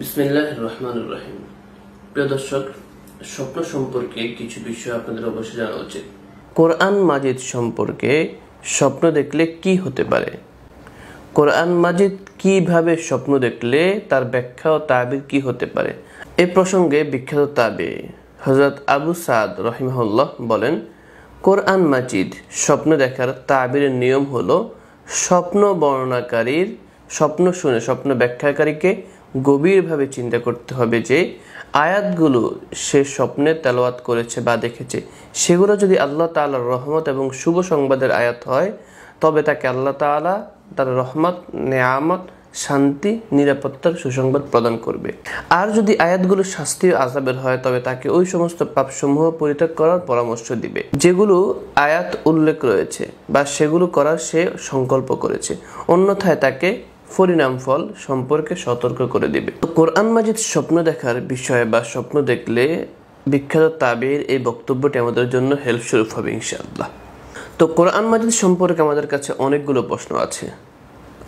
বিসমিল্লাহির রহমানির রহিম। প্রিয় দর্শক, স্বপ্ন সম্পর্কে কিছু বিষয় আপনাদের অবশ্যই জানা উচিত। কোরআন মাজিদ সম্পর্কে স্বপ্ন দেখলে কি হতে পারে, কোরআন মাজিদ কিভাবে স্বপ্ন দেখলে তার ব্যাখ্যা ও তাবির কি হতে পারে। এই প্রসঙ্গে বিখ্যাত তাবি হযরত আবু সাদ রাহিমাহুল্লাহ বলেন, কোরআন মাজিদ স্বপ্ন দেখার তাবিরের নিয়ম হলো স্বপ্ন বর্ণনাকারীর স্বপ্ন শুনে স্বপ্ন ব্যাখ্যাকারীকে গভীরভাবে চিন্তা করতে হবে যে আয়াতগুলো সে স্বপ্নে তেলাওয়াত করেছে বা দেখেছে সেগুলো যদি আল্লাহ তাআলার রহমত এবং শুভ সংবাদের আয়াত হয়, তবে তাকে আল্লাহ তাআলা তার রহমত, নেয়ামত, শান্তি, নিরাপত্তার সুসংবাদ প্রদান করবে। আর যদি আয়াতগুলো শাস্তি ও আযাবের হয়, তবে তাকে ওই সমস্ত পাপসমূহ পরিত্যাগ করার পরামর্শ দিবে যেগুলো আয়াত উল্লেখ রয়েছে বা সেগুলো করার সে সংকল্প করেছে, অন্যথায় তাকে পরিণাম ফল সম্পর্কে সতর্ক করে দিবে। কোরআন মাজিদ স্বপ্ন দেখার বিষয়ে বা স্বপ্ন দেখলে বিখ্যাত তাবির এই বক্তব্যটি আমাদের জন্য হেল্পস্বরূপ হবে ইনশাআল্লাহ। তো কোরআন মাজিদ সম্পর্কে আমাদের কাছে অনেকগুলো প্রশ্ন আছে,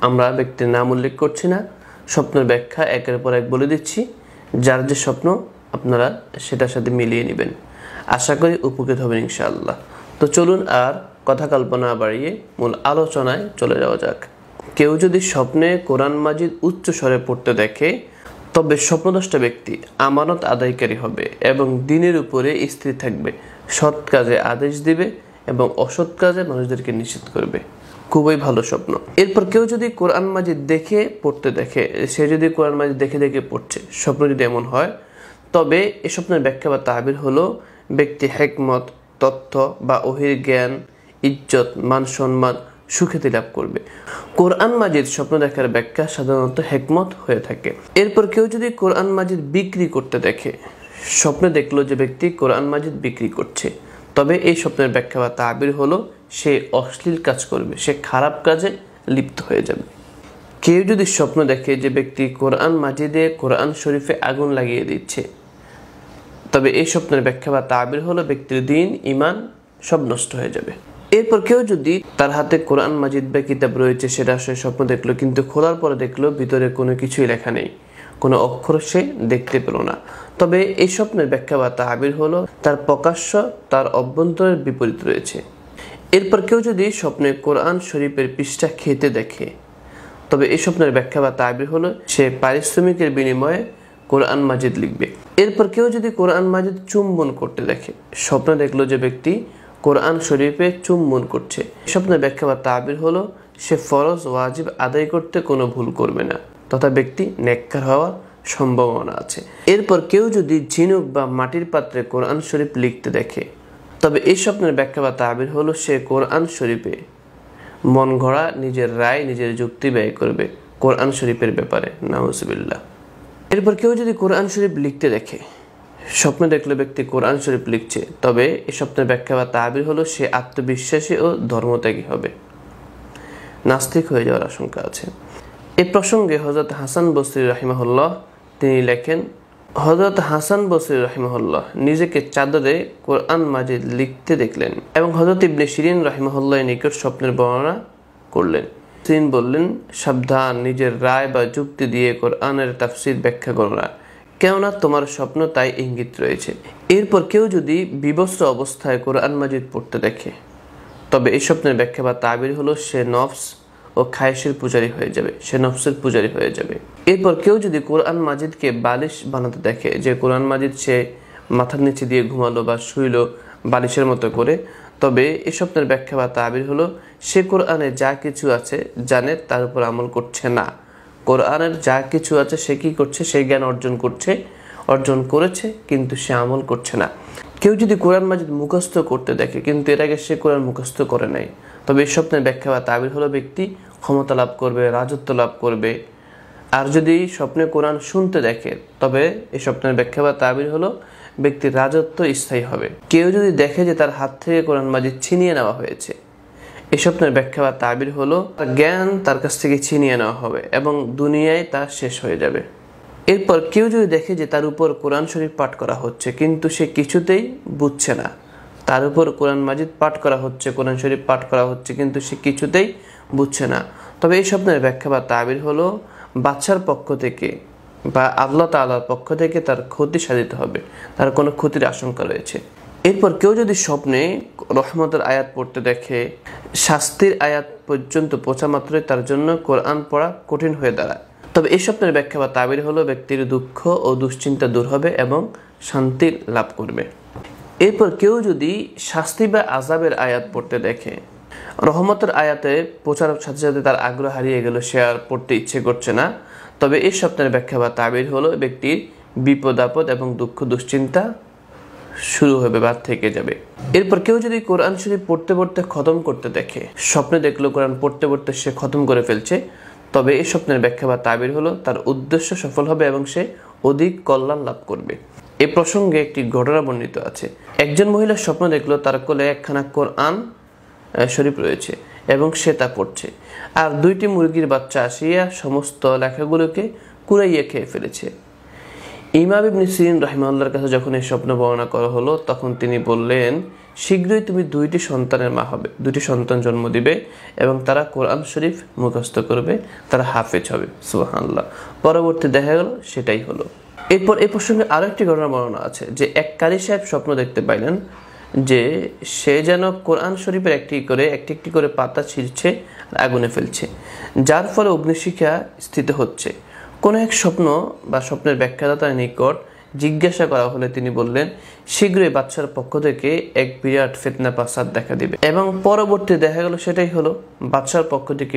আমরা ব্যক্তির নাম উল্লেখ করছি না, স্বপ্নের ব্যাখ্যা একের পর এক বলে দিচ্ছি। যার যে স্বপ্ন আপনারা সেটার সাথে মিলিয়ে নেবেন, আশা করি উপকৃত হবেন ইনশাআল্লাহ। তো চলুন আর কথা কল্পনা বাড়িয়ে মূল আলোচনায় চলে যাওয়া যাক। কেউ যদি স্বপ্নে কোরআন মাজিদ উচ্চ স্বরে পড়তে দেখে, তবে স্বপ্নদ্রষ্টা ব্যক্তি আমানত আদায়কারী হবে এবং দিনের উপরে স্থির থাকবে, সৎ কাজে আদেশ দিবে এবং অসৎ কাজে মানুষদেরকে নিষেধ করবে। খুবই ভালো স্বপ্ন। এরপর কেউ যদি কোরআন মাজিদ দেখে পড়তে দেখে, সে যদি কোরআন মাজিদ দেখে দেখে পড়ছে, স্বপ্ন যদি এমন হয়, তবে এই স্বপ্নের ব্যাখ্যা বা তাবির হলো ব্যক্তি হিকমত, তথ্য বা ওহির জ্ঞান, ইজ্জত, মান সম্মান, সুখ্যাতি লাভ করবে। কোরআন মাজিদ স্বপ্ন দেখার ব্যাখ্যা সাধারণত হিকমত হয়ে থাকে। এরপর কেউ যদি কোরআন মাজিদ বিক্রি করতে দেখে, স্বপ্নে দেখলো যে ব্যক্তি কোরআন মাজিদ বিক্রি করছে, তবে এই স্বপ্নের ব্যাখ্যা বা তাবির হলো সে অশ্লীল কাজ করবে, সে খারাপ কাজে লিপ্ত হয়ে যাবে। কেউ যদি স্বপ্ন দেখে যে ব্যক্তি কোরআন মাজিদে কোরআন শরীফে আগুন লাগিয়ে দিচ্ছে, তবে এই স্বপ্নের ব্যাখ্যা বা তাবির হলো ব্যক্তির দিন, ঈমান সব নষ্ট হয়ে যাবে। এরপর কেউ যদি তার হাতে কোরআন মাজিদ বা কিতাব রয়েছে, সেটা সে স্বপ্ন দেখলো, কিন্তু খোলার পরে দেখলো ভিতরে কোনো কিছুই লেখা নেই, কোনো অক্ষর সে দেখতে পেল না, তবে এই স্বপ্নের ব্যাখ্যা বা তাবির হলো তার প্রকাশ্য তার অভ্যন্তরের বিপরীত রয়েছে। এরপর কেউ যদি স্বপ্নে কোরআন শরীফের পৃষ্ঠা খেতে দেখে, তবে এই স্বপ্নের ব্যাখ্যা বা তাবির হলো সে পারিশ্রমিকের বিনিময়ে কোরআন মাজিদ লিখবে। এরপর কেউ যদি কোরআন মাজিদ চুম্বন করতে দেখে, স্বপ্নে দেখলো যে ব্যক্তি কোরআন শরীফে চুম্বন করছে, স্বপ্নের ব্যাখ্যা বা তাবির হলো সে ফরজ ওয়াজিব আদায় করতে কোনো ভুল করবে না, তথা ব্যক্তি নেককার হওয়ার সম্ভাবনা আছে। এরপর কেউ যদি ঝিনুক বা মাটির পাত্রে কোরআন শরীফ লিখতে দেখে, তবে এই স্বপ্নের ব্যাখ্যা বা তাবির হলো সে কোরআন শরীফে মন গড়া নিজের রায়, নিজের যুক্তি ব্যয় করবে কোরআন শরীফের ব্যাপারে, নাউজুবিল্লাহ। এরপর কেউ যদি কোরআন শরীফ লিখতে দেখে, স্বপ্নে দেখলো ব্যক্তি কোরআন শরীফ লিখছে, তবে এই স্বপ্নের ব্যাখ্যা বা তাবির হলো সে আত্মবিশ্বাসী ও ধর্মত্যাগী হবে, নাস্তিক হয়ে যাওয়ার আশঙ্কা আছে। এই প্রসঙ্গে হযরত হাসান বসরি রাহিমাহুল্লাহ তিনি লেখেন, হযরত হাসান বসরি রাহিমাহুল্লাহ নিজেকে চাদরে কোরআন মাজিদ লিখতে দেখলেন এবং হযরত ইবনে শিরিন রাহিমাহুল্লাহর নিকট স্বপ্নের বর্ণনা করলেন। তিনি বললেন, সাবধান, নিজের রায় বা যুক্তি দিয়ে কোরআনের তাফসীর ব্যাখ্যা করো না, কেননা তোমার স্বপ্ন তাই ইঙ্গিত রয়েছে। এরপর কেউ যদি বিবস্ত্র অবস্থায় কোরআন মাজিদ পড়তে দেখে, তবে এই স্বপ্নের ব্যাখ্যা বা তাবির হলো সে নফস ও খায়েশের পূজারী হয়ে যাবে, সে নফসের পূজারী হয়ে যাবে। এরপর কেউ যদি কোরআন মাজিদকে বালিশ বানাতে দেখে, যে কোরআন মাজিদ সে মাথার নিচে দিয়ে ঘুমালো বা শুইলো বালিশের মতো করে, তবে এই স্বপ্নের ব্যাখ্যা বা তাবির হলো সে কোরআনে যা কিছু আছে জানে, তার উপর আমল করছে না। কোরআনের যা কিছু আছে সে কি করছে, সেই জ্ঞান অর্জন করেছে কিন্তু সে আমল করছে না। কেউ যদি কোরআন মাজিদ মুখস্থ করতে দেখে, কিন্তু এর আগে সে কোরআন মুখস্থ করে নাই, তবে এই স্বপ্নের ব্যাখ্যা বা তাবির হলো ব্যক্তি ক্ষমতা লাভ করবে, রাজত্ব লাভ করবে। আর যদি স্বপ্নে কোরআন শুনতে দেখে, তবে এই স্বপ্নের ব্যাখ্যা বা তাবির হলো ব্যক্তির রাজত্ব স্থায়ী হবে। কেউ যদি দেখে যে তার হাত থেকে কোরআন মাজিদ ছিনিয়ে নেওয়া হয়েছে, এই স্বপ্নের ব্যাখ্যা বা তাবির হলো জ্ঞান তার কাছ থেকে ছিনিয়ে নেওয়া হবে এবং দুনিয়ায় তা শেষ হয়ে যাবে। এরপর কেউ যদি দেখে যে তার উপর কোরআন শরীফ পাঠ করা হচ্ছে, কিন্তু সে কিছুতেই বুঝছে না, তার উপর কোরআন মাজিদ পাঠ করা হচ্ছে, কোরআন শরীফ পাঠ করা হচ্ছে, কিন্তু সে কিছুতেই বুঝছে না, তবে এই স্বপ্নের ব্যাখ্যা বা তাবির হলো বাদশার পক্ষ থেকে বা আল্লাহ তাআলার পক্ষ থেকে তার ক্ষতি সাধিত হবে, তার কোনো ক্ষতির আশঙ্কা রয়েছে। এরপর কেউ যদি স্বপ্নে রহমতের আয়াত পড়তে দেখে, শাস্তির আয়াত পর্যন্ত পৌঁছা মাত্রই তার জন্য কোরআন পড়া কঠিন হয়ে দাঁড়ায়। তবে এই স্বপ্নের ব্যাখ্যা বা তাবির হলো ব্যক্তির দুঃখ ও দুশ্চিন্তা দূর হবে এবং শান্তি লাভ করবে। এরপর কেউ যদি শাস্তি বা আযাবের আয়াত পড়তে দেখে, রহমতের আয়াতে পৌঁছার সাথে সাথে তার আগ্রহ হারিয়ে গেল, সে আর পড়তে ইচ্ছে করছে না, তবে এই স্বপ্নের ব্যাখ্যা বা তাবির হলো ব্যক্তির বিপদ আপদ এবং দুঃখ দুশ্চিন্তা শুরু হবে বা থেকে যাবে। এরপর কেউ যদি কোরআন শরীফ পড়তে পড়তে খতম করতে দেখে, স্বপ্নে দেখলো কোরআন পড়তে পড়তে সে খতম করে ফেলছে, তবে এই স্বপ্নের ব্যাখ্যা বা তাবির হলো তার উদ্দেশ্য সফল হবে এবং সে অধিক কল্যাণ লাভ করবে। এ প্রসঙ্গে একটি ঘটনা বর্ণিত আছে। একজন মহিলা স্বপ্ন দেখলো তার কোলে একখানা কোরআন শরীফ রয়েছে এবং সে তা পড়ছে, আর 2টি মুরগির বাচ্চা আসিয়া সমস্ত লেখাগুলোকে কুড়াইয়া খেয়ে ফেলেছে। ইমাম ইবনে সিরিন রাহিমাহুল্লাহর কাছে যখন এই স্বপ্ন বর্ণনা করা হলো, তখন তিনি বললেন, শীঘ্রই তুমি 2টি সন্তানের মা হবে, 2টি সন্তান জন্ম দিবে এবং তারা কোরআন শরীফ মুখস্থ করবে, তারা হাফেজ হবে। সুবহানাল্লাহ। পরবর্তী দেখা গেল সেটাই হলো। এরপর এই প্রসঙ্গে আরো একটি ঘটনা বর্ণনা আছে যে এক কারি সাহেব স্বপ্ন দেখতে পাইলেন যে সে যেন কোরআন শরীফের একটি একটি করে পাতা ছিঁড়ছে আর আগুনে ফেলছে, যার ফলে অগ্নিশিখা স্থিত হচ্ছে। কোনো এক স্বপ্ন বা স্বপ্নের ব্যাখ্যাদাতার নিকট জিজ্ঞাসা করা হলে তিনি বললেন, শীঘ্রই বাদশার পক্ষ থেকে এক বিরাট ফিতনা ফাসাদ দেখা দিবে, এবং পরবর্তী দেখা গেল সেটাই হলো। বাদশার পক্ষ থেকে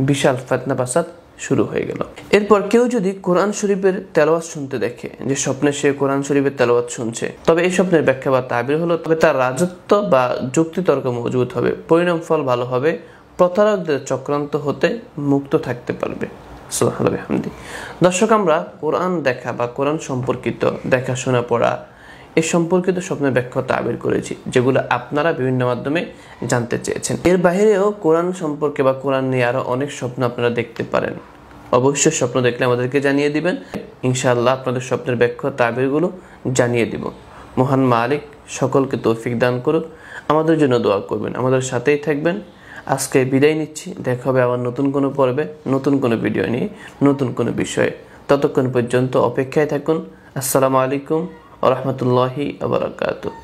বিশাল ফিতনা ফাসাদ শুরু হয়ে গেল। এরপর কেউ যদি কোরআন শরীফের তেলাওয়াত শুনতে দেখে, যে স্বপ্নে সে কোরআন শরীফের তেলাওয়াত শুনছে, তবে এই স্বপ্নের ব্যাখ্যা বা তাবির হলো তবে তার রাজত্ব বা যুক্তিতর্ক মজবুত হবে, পরিণাম ফল ভালো হবে, প্রতারকদের চক্রান্ত হতে মুক্ত থাকতে পারবে। সুবহানাল্লাহ। দর্শক, আমরা কোরআন দেখা বা কোরআন সম্পর্কিত দেখাশোনা পড়া এই সম্পর্কিত স্বপ্নের ব্যাখ্যা তাবির করেছি, যেগুলো আপনারা বিভিন্ন মাধ্যমে জানতে চেয়েছেন। এর বাইরেও কোরআন সম্পর্কে বা কোরআন নিয়ে আরো অনেক স্বপ্ন আপনারা দেখতে পারেন। অবশ্যই স্বপ্ন দেখলে আমাদেরকে জানিয়ে দিবেন, ইনশাআল্লাহ আপনাদের স্বপ্নের ব্যাখ্যা তাবিরগুলো জানিয়ে দিব। মহান মালিক সকলকে তৌফিক দান করুক। আমাদের জন্য দোয়া করবেন, আমাদের সাথেই থাকবেন। আজকে বিদায় নিচ্ছি, দেখা হবে আবার নতুন কোনো পর্বে, নতুন কোনো ভিডিও নিয়ে, নতুন কোনো বিষয়ে। ততক্ষণ পর্যন্ত অপেক্ষায় থাকুন। আসসালামু আলাইকুম ওয়া রাহমাতুল্লাহি ওয়া বারাকাতুহু।